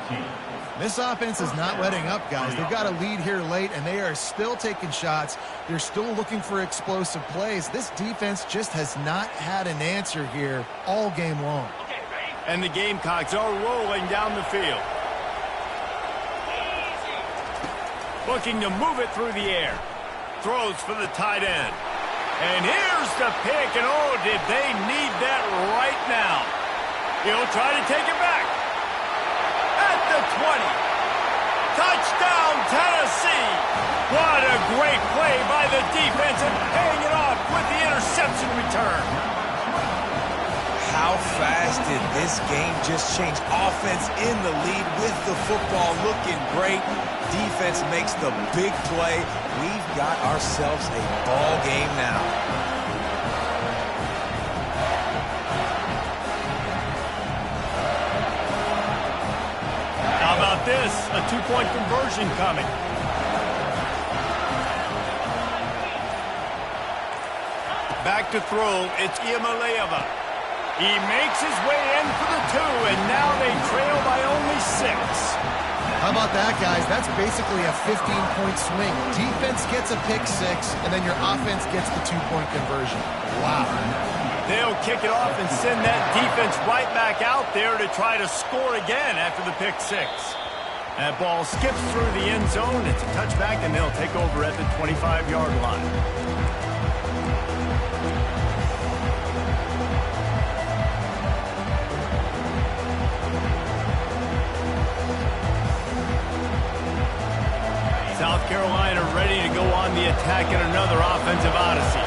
This offense is not letting up, guys. They've got a lead here late, and they are still taking shots. They're still looking for explosive plays. This defense just has not had an answer here all game long. And the Gamecocks are rolling down the field. Looking to move it through the air. Throws for the tight end. And here's the pick, and oh, did they need that right now. He'll try to take it back. At the 20. Touchdown, Tennessee. What a great play by the defense, and paying it off with the interception return. How fast did this game just change? Offense in the lead with the football, looking great. Defense makes the big play. We've got ourselves a ball game now. How about this? A 2-point conversion coming. Back to throw. It's Iamaleava. He makes his way in for the 2, and now they trail by only 6. How about that, guys? That's basically a 15-point swing. Defense gets a pick 6, and then your offense gets the 2-point conversion. Wow. They'll kick it off and send that defense right back out there to try to score again after the pick 6. That ball skips through the end zone. It's a touchback, and they'll take over at the 25-yard line. South Carolina ready to go on the attack in another offensive odyssey.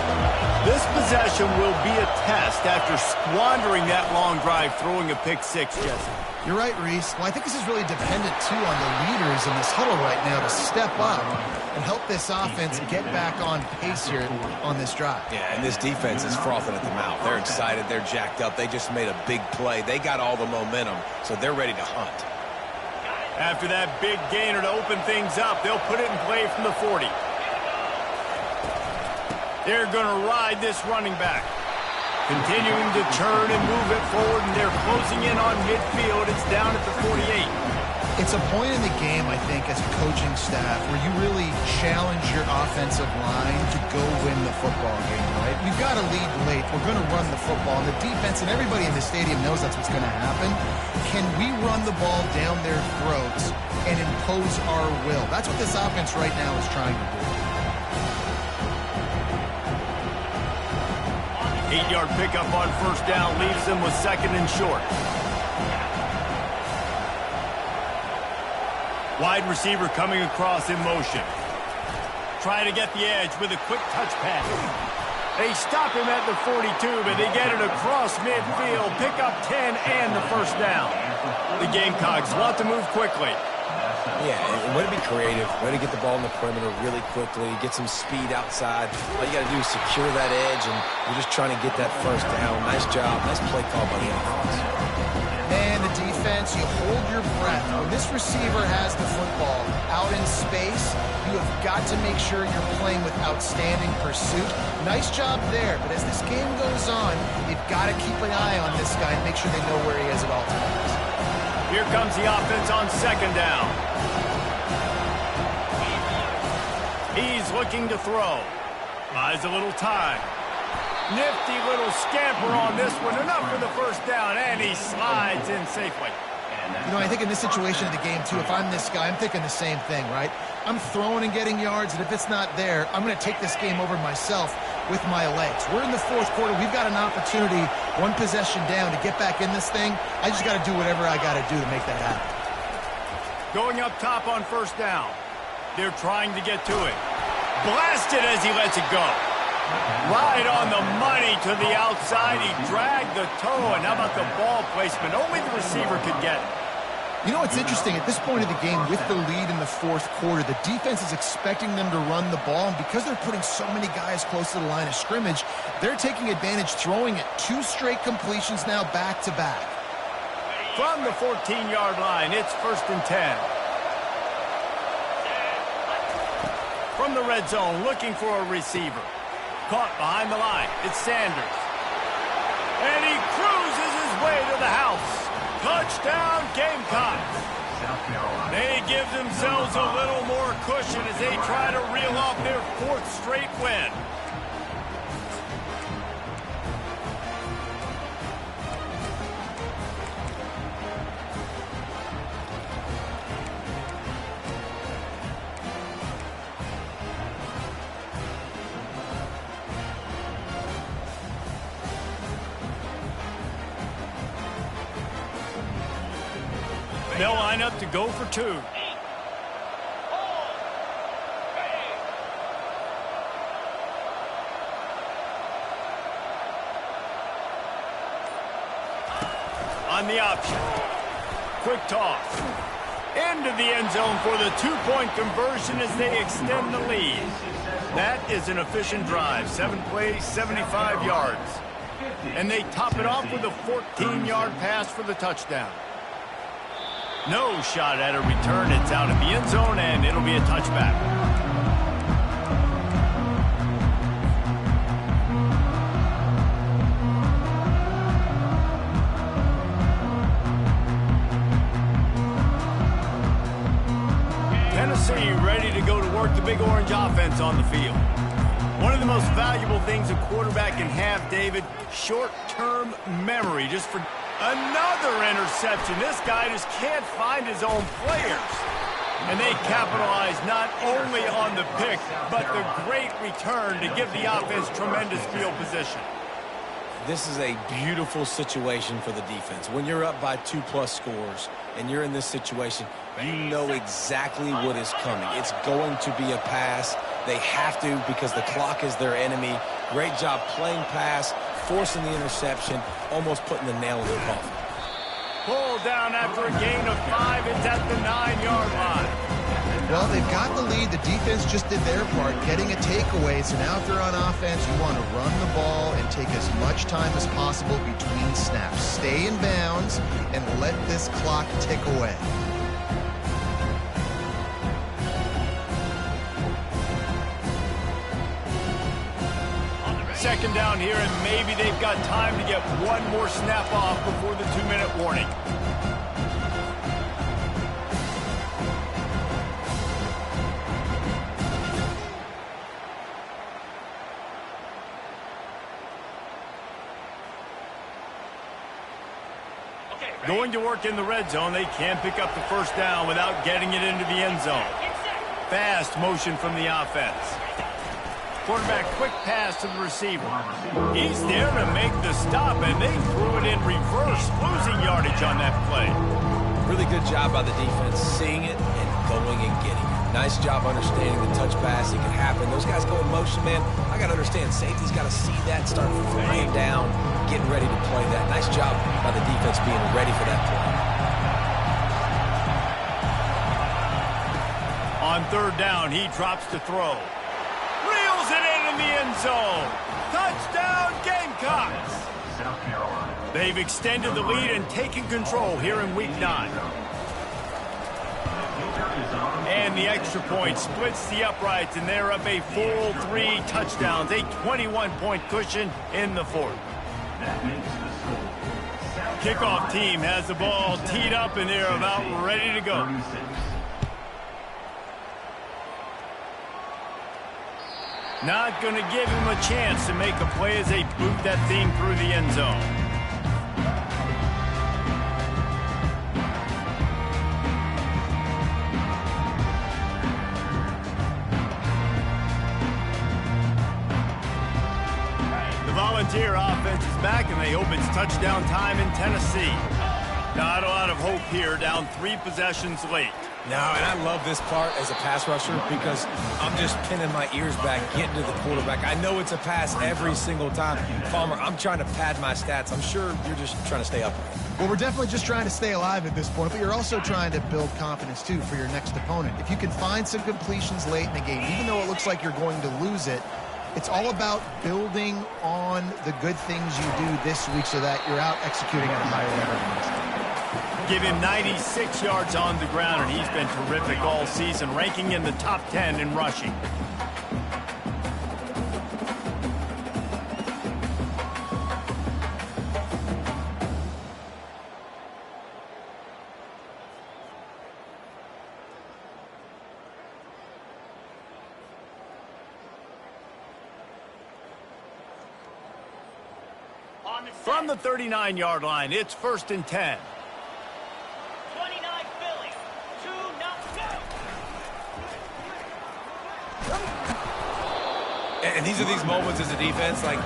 This possession will be a test after squandering that long drive throwing a pick 6, Jesse. You're right, Reese. Well, I think this is really dependent, too, on the leaders in this huddle right now to step up and help this offense get back on pace here on this drive. Yeah, and this defense is frothing at the mouth. They're excited. They're jacked up. They just made a big play. They got all the momentum, so they're ready to hunt. After that big gainer to open things up, they'll put it in play from the 40. They're going to ride this running back. Continuing to turn and move it forward, and they're closing in on midfield. It's down at the 48. It's a point in the game, I think, as a coaching staff, where you really challenge your offensive line to go win the football game, right? We've got to lead late. We're going to run the football. And the defense and everybody in the stadium knows that's what's going to happen. Can we run the ball down their throats and impose our will? That's what this offense right now is trying to do. 8-yard pickup on first down leaves them with 2nd and short. Wide receiver coming across in motion. Trying to get the edge with a quick touch pass. They stop him at the 42, but they get it across midfield. Pick up 10 and the first down. The Gamecocks want to move quickly. Yeah, and way to be creative, way to get the ball in the perimeter really quickly, get some speed outside. All you got to do is secure that edge, and you're just trying to get that first down. Nice job, nice play call by the offense. Man, the defense, you hold your breath. When this receiver has the football out in space, you have got to make sure you're playing with outstanding pursuit. Nice job there, but as this game goes on, you've got to keep an eye on this guy and make sure they know where he is at all times. Here comes the offense on 2nd down. He's looking to throw. Buys a little time. Nifty little scamper on this one. Enough for the first down, and he slides in safely. You know, I think in this situation of the game, too, if I'm this guy, I'm thinking the same thing, right? I'm throwing and getting yards, and if it's not there, I'm going to take this game over myself with my legs. We're in the 4th quarter. We've got an opportunity, one possession down, to get back in this thing. I just got to do whatever I got to do to make that happen. Going up top on first down. They're trying to get to it. Blasted as he lets it go. Right on the money to the outside. He dragged the toe, and how about the ball placement? Only the receiver could get it. You know, it's interesting. At this point of the game, with the lead in the fourth quarter, the defense is expecting them to run the ball, and because they're putting so many guys close to the line of scrimmage, they're taking advantage, throwing it. 2 straight completions now back-to-back. From the 14-yard line, it's 1st and 10. From the red zone, looking for a receiver. Caught behind the line. It's Sanders. And he cruises his way to the house. Touchdown, Gamecocks. They give themselves a little more cushion as they try to reel off their 4th straight win. They'll line up to go for 2. On the option. Quick toss. Into the end zone for the 2-point conversion as they extend the lead. That is an efficient drive. 7 plays, 75 yards. And they top it off with a 14-yard pass for the touchdown. No shot at a return. It's out of the end zone, and it'll be a touchback. Tennessee ready to go to work the big orange offense on the field. One of the most valuable things a quarterback can have, David, short-term memory. Just for another interception. This guy just can't find his own players. And they capitalize not only on the pick, but the great return to give the offense tremendous field position. This is a beautiful situation for the defense. When you're up by 2+ scores and you're in this situation, you know exactly what is coming. It's going to be a pass. They have to because the clock is their enemy. Great job playing pass, forcing the interception, almost putting the nail in the coffin. Pulled down after a gain of 5. It's at the 9-yard line. Well, they've got the lead. The defense just did their part, getting a takeaway. So now if they're on offense, you want to run the ball and take as much time as possible between snaps. Stay in bounds and let this clock tick away. Second down here, and maybe they've got time to get one more snap off before the 2-minute warning. Going to work in the red zone. They can't pick up the first down without getting it into the end zone. Fast motion from the offense. Quarterback quick pass to the receiver. He's there to make the stop, and they threw it in reverse, losing yardage on that play. Really good job by the defense, seeing it and going and getting it. Nice job understanding the touch pass. It can happen. Those guys go in motion, man. I got to understand, safety's got to see that, start flying down, getting ready to play that. Nice job by the defense being ready for that play. On third down, he drops to throw. Reels it in the end zone. Touchdown, Gamecocks. They've extended the lead and taken control here in Week 9. And the extra point splits the uprights, and they're up a full 3 touchdowns, a 21-point cushion in the fourth. Kickoff team has the ball teed up, and they're about ready to go. Not going to give him a chance to make a play as they boot that thing through the end zone. The Volunteer offense is back, and they hope it's touchdown time in Tennessee. Not a lot of hope here, down 3 possessions late. No, and I love this part as a pass rusher because I'm just pinning my ears back, getting to the quarterback. I know it's a pass every single time. Palmer, I'm trying to pad my stats. I'm sure you're just trying to stay up. Well, we're definitely just trying to stay alive at this point, but you're also trying to build confidence, too, for your next opponent. If you can find some completions late in the game, even though it looks like you're going to lose it, it's all about building on the good things you do this week so that you're out executing at a higher level. Give him 96 yards on the ground, and he's been terrific all season, ranking in the top 10 in rushing. From the 39-yard line, it's 1st and 10. And these are these moments as a defense, like,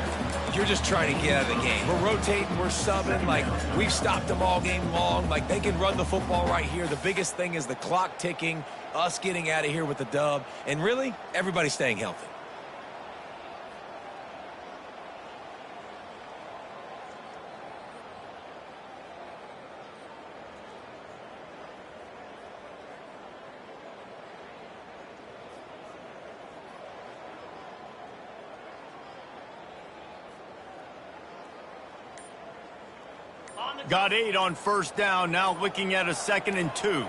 you're just trying to get out of the game. We're rotating, we're subbing, like, we've stopped them all game long. Like, they can run the football right here. The biggest thing is the clock ticking, us getting out of here with the dub, and really, everybody staying healthy. Got 8 on 1st down, now looking at a 2nd and 2.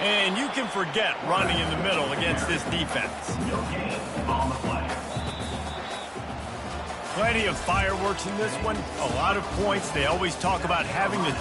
And you can forget running in the middle against this defense. No gain on the play. Plenty of fireworks in this one, a lot of points. They always talk about having the